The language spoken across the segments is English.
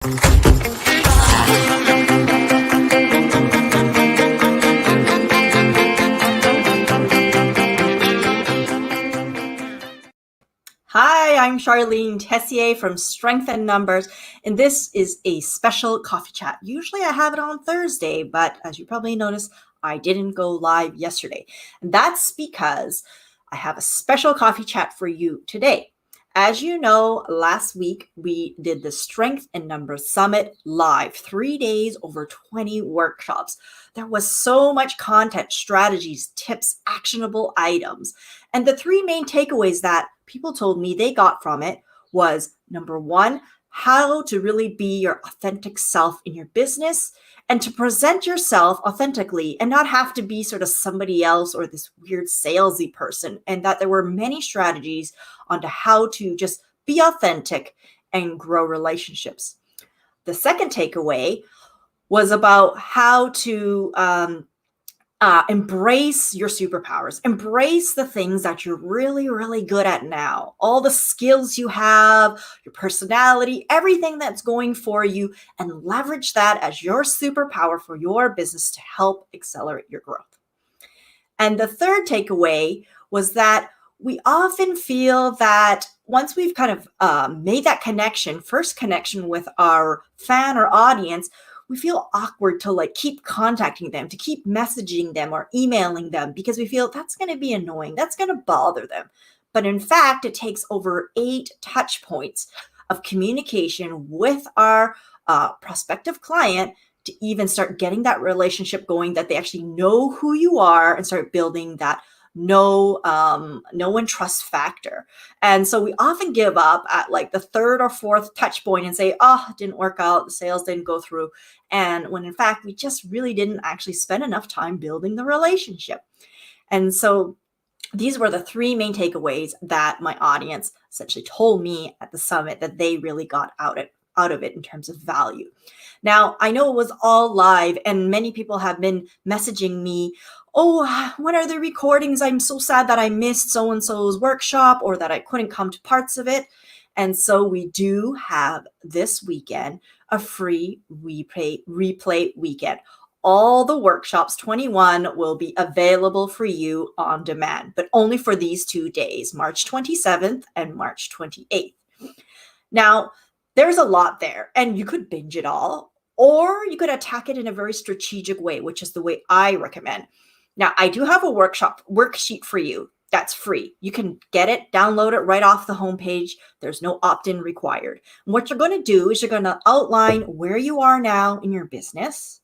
Hi, I'm Charlene Tessier from Strength in Numbers, and this is a special coffee chat. Usually I have it on Thursday, but as you probably noticed, I didn't go live yesterday. And that's because I have a special coffee chat for you today. As you know, last week we did the Strength in Numbers Summit live, 3 days, over 20 workshops. There was so much content, strategies, tips, actionable items. And the three main takeaways that people told me they got from it was number one, how to really be your authentic self in your business and to present yourself authentically and not have to be sort of somebody else or this weird salesy person. And that there were many strategies on how to just be authentic and grow relationships. The second takeaway was about how to embrace your superpowers, embrace the things that you're really, really good at now, all the skills you have, your personality, everything that's going for you, and leverage that as your superpower for your business to help accelerate your growth. And the third takeaway was that we often feel that once we've kind of made that connection, first connection with our fan or audience, we feel awkward to like keep contacting them, to keep messaging them or emailing them because we feel that's going to be annoying. That's going to bother them. But in fact, it takes over 8 touch points of communication with our prospective client to even start getting that relationship going, that they actually know who you are and start building that no one trust factor. And so we often give up at like the third or fourth touch point and say, oh, it didn't work out, the sales didn't go through. And when in fact, we just really didn't actually spend enough time building the relationship. And so these were the 3 main takeaways that my audience essentially told me at the summit that they really got out of it in terms of value. Now, I know it was all live and many people have been messaging me, oh, when are the recordings? I'm so sad that I missed so-and-so's workshop or that I couldn't come to parts of it. And so we do have this weekend a free replay weekend. All the workshops, 21, will be available for you on demand, but only for these 2 days, March 27th and March 28th. Now, there's a lot there, and you could binge it all, or you could attack it in a very strategic way, which is the way I recommend. Now, I do have a worksheet for you that's free. You can get it, download it right off the homepage. There's no opt-in required. And what you're going to do is you're going to outline where you are now in your business,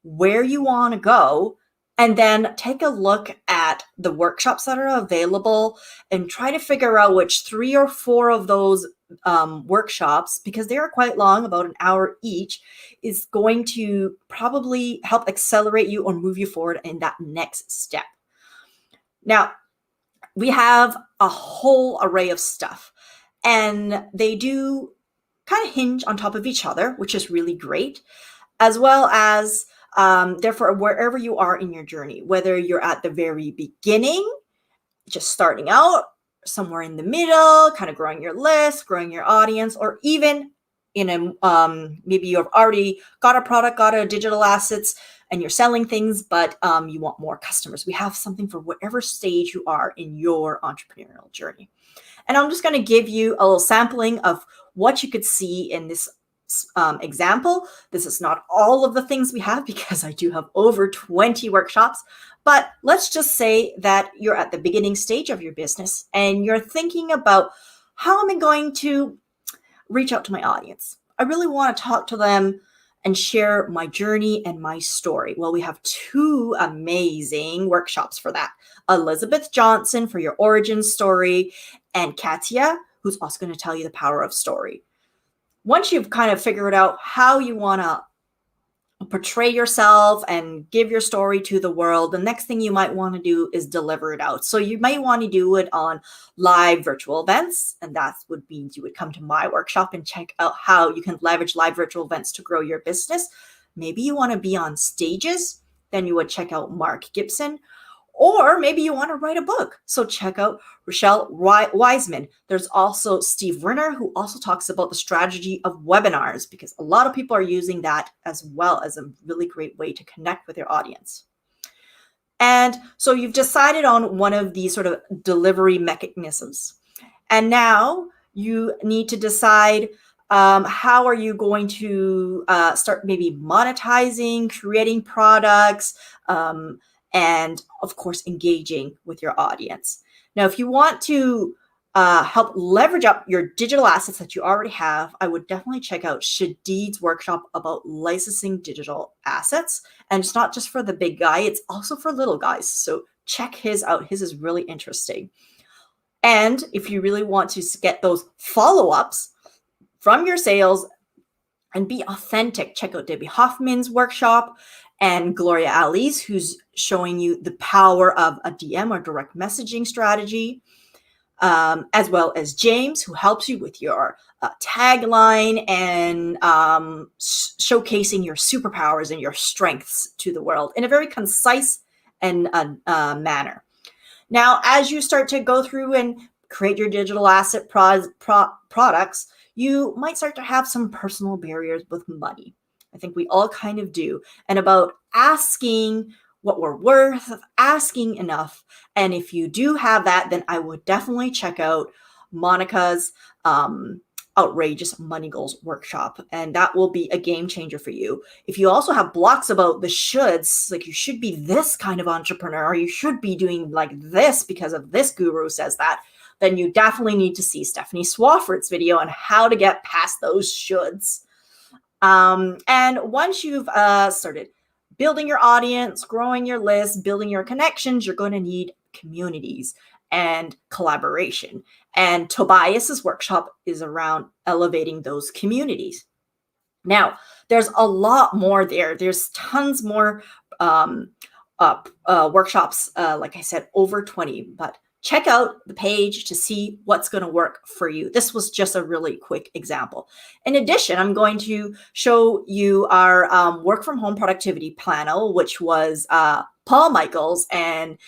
where you want to go, and then take a look at the workshops that are available and try to figure out which 3 or 4 of those workshops, because they are quite long, about an hour each, is going to probably help accelerate you or move you forward in that next step. Now, we have a whole array of stuff, and they do kind of hinge on top of each other, which is really great, as well as therefore, wherever you are in your journey, whether you're at the very beginning, just starting out, somewhere in the middle, kind of growing your list, growing your audience, or even in a maybe you've already got a product, got a digital assets, and you're selling things, but you want more customers. We have something for whatever stage you are in your entrepreneurial journey. And I'm just going to give you a little sampling of what you could see in this example. This is not all of the things we have because I do have over 20 workshops, but let's just say that you're at the beginning stage of your business and you're thinking about, how am I going to reach out to my audience? I really want to talk to them and share my journey and my story. Well, we have 2 amazing workshops for that. Elizabeth Johnson for your origin story, and Katya, who's also going to tell you the power of story. Once you've kind of figured out how you want to portray yourself and give your story to the world, the next thing you might want to do is deliver it out. So you might want to do it on live virtual events, and that would mean you would come to my workshop and check out how you can leverage live virtual events to grow your business. Maybe you want to be on stages, then you would check out Mark Gibson. Or maybe you want to write a book. So check out Rochelle Wiseman. There's also Steve Renner, who also talks about the strategy of webinars, because a lot of people are using that as well as a really great way to connect with your audience. And so you've decided on one of these sort of delivery mechanisms. And now you need to decide how are you going to start maybe monetizing, creating products, and of course, engaging with your audience. Now, if you want to help leverage up your digital assets that you already have, I would definitely check out Shadid's workshop about licensing digital assets. And it's not just for the big guy, it's also for little guys. So check his out. His is really interesting. And if you really want to get those follow-ups from your sales and be authentic, check out Debbie Hoffman's workshop and Gloria Ali's, who's showing you the power of a DM or direct messaging strategy, as well as James, who helps you with your tagline and showcasing your superpowers and your strengths to the world in a very concise and manner. Now, as you start to go through and create your digital asset products, you might start to have some personal barriers with money. I think we all kind of do. And about asking what we're worth, asking enough. And if you do have that, then I would definitely check out Monica's Outrageous Money Goals workshop. And that will be a game changer for you. If you also have blocks about the shoulds, like you should be this kind of entrepreneur, or you should be doing like this because of this guru says that, then you definitely need to see Stephanie Swafford's video on how to get past those shoulds. And once you've started building your audience, growing your list, building your connections, you're going to need communities and collaboration. And Tobias's workshop is around elevating those communities. Now, there's a lot more there. There's tons more workshops, like I said, over 20, but check out the page to see what's going to work for you. This was just a really quick example. In addition, I'm going to show you our work from home productivity panel, which was Paul Michaels and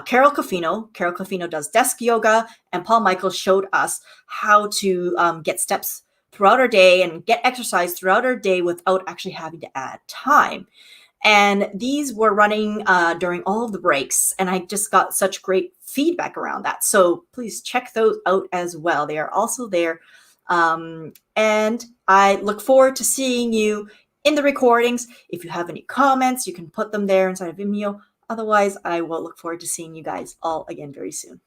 Carol Cofino. Carol Cofino does desk yoga, and Paul Michaels showed us how to get steps throughout our day and get exercise throughout our day without actually having to add time. And these were running during all of the breaks, and I just got such great feedback around that. So please check those out as well. They are also there. And I look forward to seeing you in the recordings. If you have any comments, you can put them there inside of Vimeo. Otherwise, I will look forward to seeing you guys all again very soon.